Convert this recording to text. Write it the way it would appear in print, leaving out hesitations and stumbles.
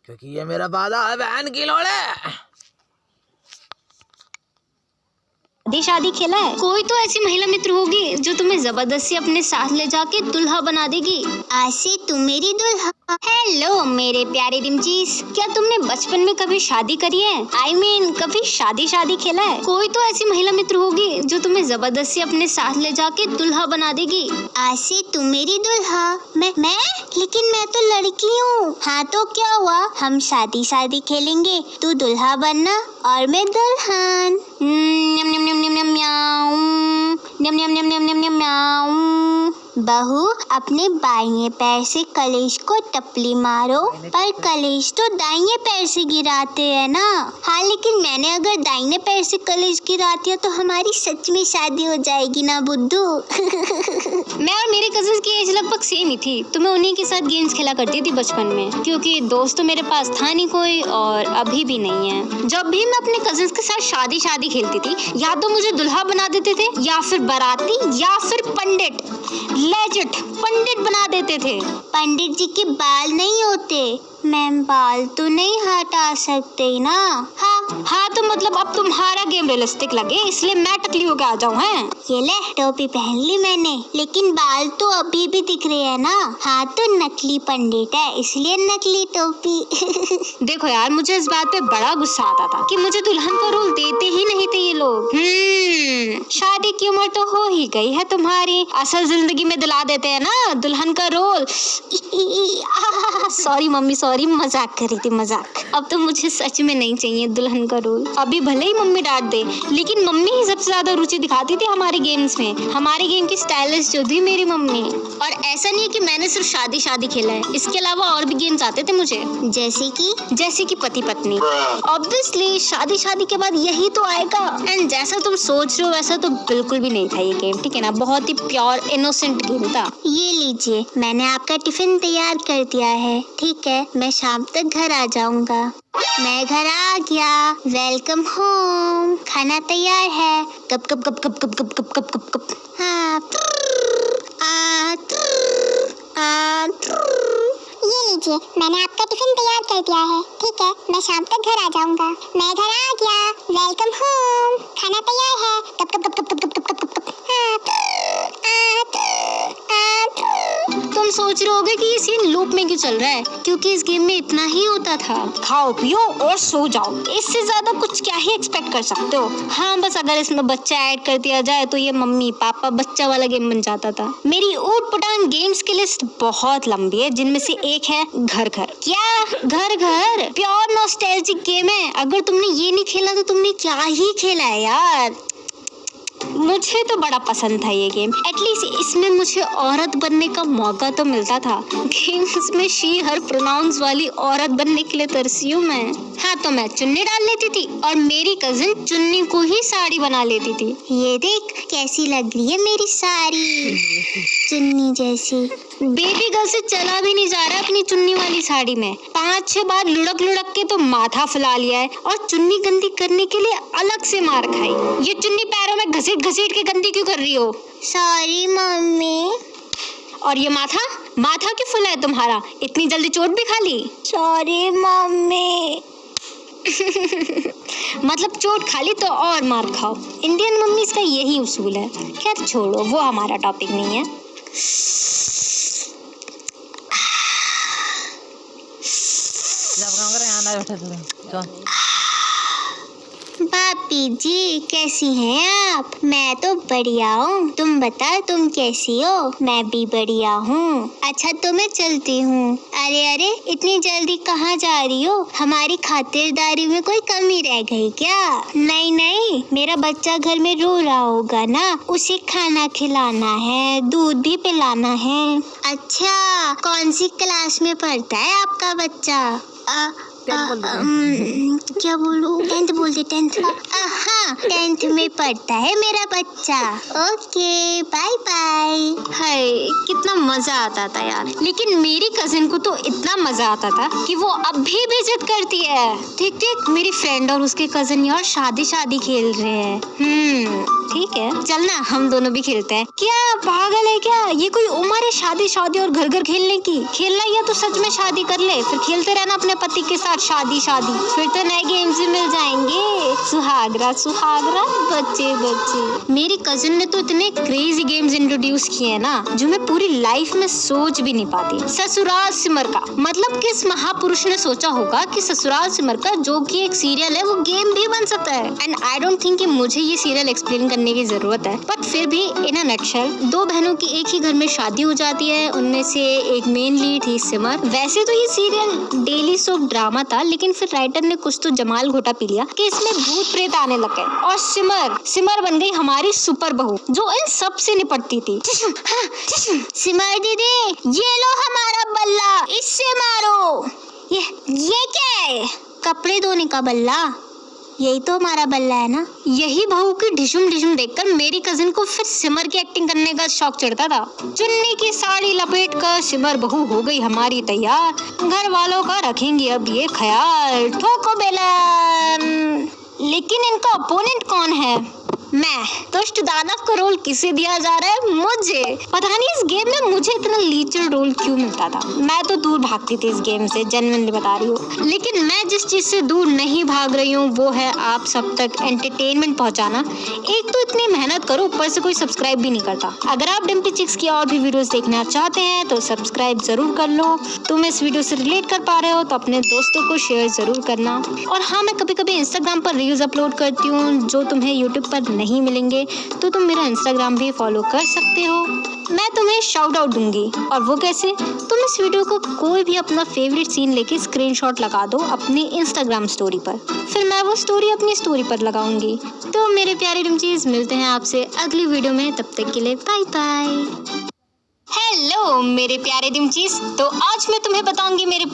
क्योंकि ये मेरा वादा है बहन की लोड़े। शादी खेला है? कोई तो ऐसी महिला मित्र होगी जो तुम्हें जबरदस्ती अपने साथ ले जाके दुल्हा बना देगी। आशी तू मेरी दुल्हा। हेलो मेरे प्यारे रिमचीज, क्या तुमने बचपन में कभी शादी करी है? I mean, कभी शादी खेला है? कोई तो ऐसी महिला मित्र होगी जो तुम्हें जबरदस्ती अपने साथ ले जाके दुल्हा बना देगी। आशी तू मेरी दुल्हा। मैं? लेकिन मैं तो लड़की हूँ। हाँ तो क्या हुआ, हम शादी खेलेंगे, तू दुल्हा बनना और मैं दुल्हन। बहू अपने बाएं पैर से कलेश को टपली मारो, पर कलेश तो दाहिने पैर से गिराते हैं ना। हाँ लेकिन मैंने अगर दाहिने पैर से कलेश गिरा दिया तो हमारी सच में शादी हो जाएगी ना बुद्धू। मैं और मेरे कजिन्स की एज लगभग सेम ही थी, तो मैं उन्हीं के साथ गेम्स खेला करती थी बचपन में, क्योंकि दोस्त तो मेरे पास था नहीं कोई और अभी भी नहीं है। जब भी मैं अपने कजिन्स के साथ शादी खेलती थी, या तो मुझे दुल्हा बना देते थे, या फिर बाराती, या फिर पंडित। लेजिट पंडित बना देते थे। पंडित जी के बाल नहीं होते मैम, बाल तो नहीं हटा सकते ना। हाँ तो मतलब अब तुम्हारा गेम रियलिस्टिक लगे इसलिए मैं टकली होकर आ जाऊँ हैं? ये ले टोपी पहन ली मैंने, लेकिन बाल तो अभी भी दिख रहे हैं ना। हाँ तो नकली पंडित है इसलिए नकली टोपी। देखो यार, मुझे इस बात पे बड़ा गुस्सा आता था कि मुझे दुल्हन का रोल देते ही नहीं थे ये लोग। शादी की उम्र तो हो ही गई है तुम्हारी, असल जिंदगी में दिला देते हैं ना दुल्हन का रोल। सॉरी मम्मी सॉरी, मजाक कर रही थी मजाक। अब तो मुझे सच में नहीं चाहिए दुल्हन का रोल। अभी भले ही मम्मी डांट दे, लेकिन मम्मी ही सबसे ज्यादा रुचि दिखाती थी हमारे गेम्स में। हमारे गेम की स्टाइलिस्ट जो थी मेरी मम्मी। और ऐसा नहीं है कि मैंने सिर्फ शादी खेला है, इसके अलावा और भी गेम्स आते थे मुझे, जैसे कि पति पत्नी। ऑब्वियसली शादी के बाद यही तो आएगा। एंड जैसा तुम सोच रहे हो वैसा तो बिल्कुल भी नहीं था ये गेम, ठीक है ना? बहुत ही प्योर इनोसेंट गेम था। ये लीजिए, मैंने आपका टिफिन तैयार कर दिया है, ठीक है? मैं शाम तक घर आ जाऊंगा। मैं घर आ गया, वेलकम होम। खाना तैयार है, कब कब कब कब कब कब कब कब कब कब। हाँ ये लीजिए, मैंने आपका टिफिन तैयार कर दिया है, ठीक है? मैं शाम तक घर आ जाऊंगा। मैं घर आ गया, वेलकम होम। खाना तैयार है, कब कब कब कब कब कब कब कब कब। तुम सोच रहे होगे कि ये सीन लूप में क्यों चल रहा है, क्योंकि इस गेम में इतना ही होता था, खाओ पियो और सो जाओ। इससे ज्यादा कुछ क्या ही एक्सपेक्ट कर सकते हो। हाँ बस अगर इसमें बच्चा ऐड कर दिया जाए तो ये मम्मी पापा बच्चा वाला गेम बन जाता था। मेरी ऊट पटांग गेम्स की लिस्ट बहुत लंबी है, जिनमें से एक है घर। क्या घर प्योर नॉस्टैल्जिक गेम है। अगर तुमने ये नहीं खेला तो तुमने क्या ही खेला है यार। मुझे तो बड़ा पसंद था ये गेम, एटलीस्ट इसमें मुझे औरत बनने का मौका तो मिलता था। गेम्स में शी हर प्रोनाउंस वाली औरत बनने के लिए तरसी हूँ मैं। हाँ तो मैं चुन्नी डाल लेती थी और मेरी कजिन चुन्नी को ही साड़ी बना लेती थी। ये देख कैसी लग रही है मेरी साड़ी, चुन्नी जैसी। बेबी गर्ल से चला भी नहीं जा रहा अपनी चुन्नी वाली साड़ी में। 5-6 बार लुढ़क के तो माथा फुला लिया है, और चुन्नी गंदी करने के लिए अलग से मार खाई। ये चुन्नी पैरों में घसीट के गंदी क्यों कर रही हो? Sorry mummy. और ये माथा क्यों फुला है तुम्हारा? इतनी जल्दी चोट भी खा ली? Sorry mummy. मतलब चोट खा ली तो और मार खाओ। इंडियन मम्मीज का यही उसूल है। खैर छोड़ो, वो हमारा टॉपिक नहीं है। भाभी जी कैसी हैं आप? मैं तो बढ़िया हूँ, तुम बता तुम कैसी हो? मैं भी बढ़िया हूँ। अच्छा तो मैं चलती हूँ। अरे इतनी जल्दी कहाँ जा रही हो? हमारी खातिरदारी में कोई कमी रह गई क्या? नहीं, मेरा बच्चा घर में रो रहा होगा ना, उसे खाना खिलाना है, दूध भी पिलाना है। अच्छा कौन सी क्लास में पढ़ता है आपका बच्चा? क्या बोलूं? 10th बोल दे 10th। हाँ ना 10th में पढ़ता है मेरा बच्चा। Okay bye bye. हाय कितना मजा आता था यार, लेकिन मेरी कजिन को तो इतना मजा आता था कि वो अब भी जिद करती है। ठीक ठीक, मेरी फ्रेंड और उसके कजिन यार शादी खेल रहे हैं। ठीक है, चल ना हम दोनों भी खेलते हैं। क्या पागल है क्या? ये कोई उम्र है शादी और घर खेलने की? खेलना या तो सच में शादी कर ले, फिर खेलते रहना अपने पति के साथ शादी, फिर तो नए गेम्स भी मिल जाएंगे। सुहागरा बच्चे। मेरी कजिन ने तो इतने क्रेजी गेम्स इंट्रोड्यूस किए हैं ना, जो मैं पूरी लाइफ में सोच भी नहीं पाती। ससुराल सिमर का मतलब किस महापुरुष ने सोचा होगा कि ससुराल सिमर का, जो कि एक सीरियल है, वो गेम भी बन सकता है। एंड आई डोंट थिंक कि मुझे ये सीरियल एक्सप्लेन करने की जरूरत है, बट फिर भी इन अ नटशेल, दो बहनों की एक ही घर में शादी हो जाती है। उनमें से एक मेन लीड थी सिमर। वैसे तो ये सीरियल डेली सोप ड्रामा था, लेकिन फिर राइटर ने कुछ तो जमाल घोटा पी लिया कि इसमें भूत प्रेत आने लग गए और सिमर बन गई हमारी सुपर बहू, जो इन सब से निपटती थी। सिमर दीदी, ये लो हमारा बल्ला, इससे मारो। ये क्या है? कपड़े धोने का बल्ला? यही तो हमारा बल्ला है ना। यही बहू की ढिशुम देखकर मेरी कजिन को फिर सिमर की एक्टिंग करने का शौक चढ़ता था। चुन्नी की साड़ी लपेट कर सिमर बहू हो गई हमारी तैयार। घर वालों का रखेंगे अब ये ख्याल, ठोको बेलन। लेकिन इनका अपोनेंट कौन है? मैं। दुष्ट दानव का रोल किसे दिया जा रहा है? मुझे। पता नहीं इस गेम में मुझे इतना लीचर रोल क्यों मिलता था। मैं तो दूर भागती थी इस गेम से, जेन्युइनली बता रही हूँ। लेकिन मैं जिस चीज से दूर नहीं भाग रही हूँ वो है आप सब तक एंटरटेनमेंट पहुँचाना। एक तो इतनी मेहनत करो, ऊपर से कोई सब्सक्राइब भी नहीं करता। अगर आप डिम्पी चिक्स की और भी वीडियोस देखना चाहते हैं तो सब्सक्राइब जरूर कर लो। तुम इस वीडियो से रिलेट कर पा रहे हो तो अपने दोस्तों को शेयर जरूर करना। और हाँ, मैं कभी कभी इंस्टाग्राम पर रील्स अपलोड करती हूँ जो तुम्हें यूट्यूब पर नहीं मिलेंगे, तो तुम मेरा इंस्टाग्राम भी फॉलो कर सकते हो। मैं तुम्हें शाउट आउट दूंगी। और वो कैसे? तुम इस वीडियो को कोई भी अपना फेवरेट सीन लेके स्क्रीनशॉट लगा दो अपनी इंस्टाग्राम स्टोरी पर, फिर मैं वो स्टोरी अपनी स्टोरी पर लगाऊंगी। तो मेरे प्यारे डिम्चीज, मिलते हैं आपसे अगली वीडियो में, तब तक के लिए बाय बाय। हेलो मेरे प्यारे डिम्चीज, तो आज मैं तुम्हें बताऊंगी मेरे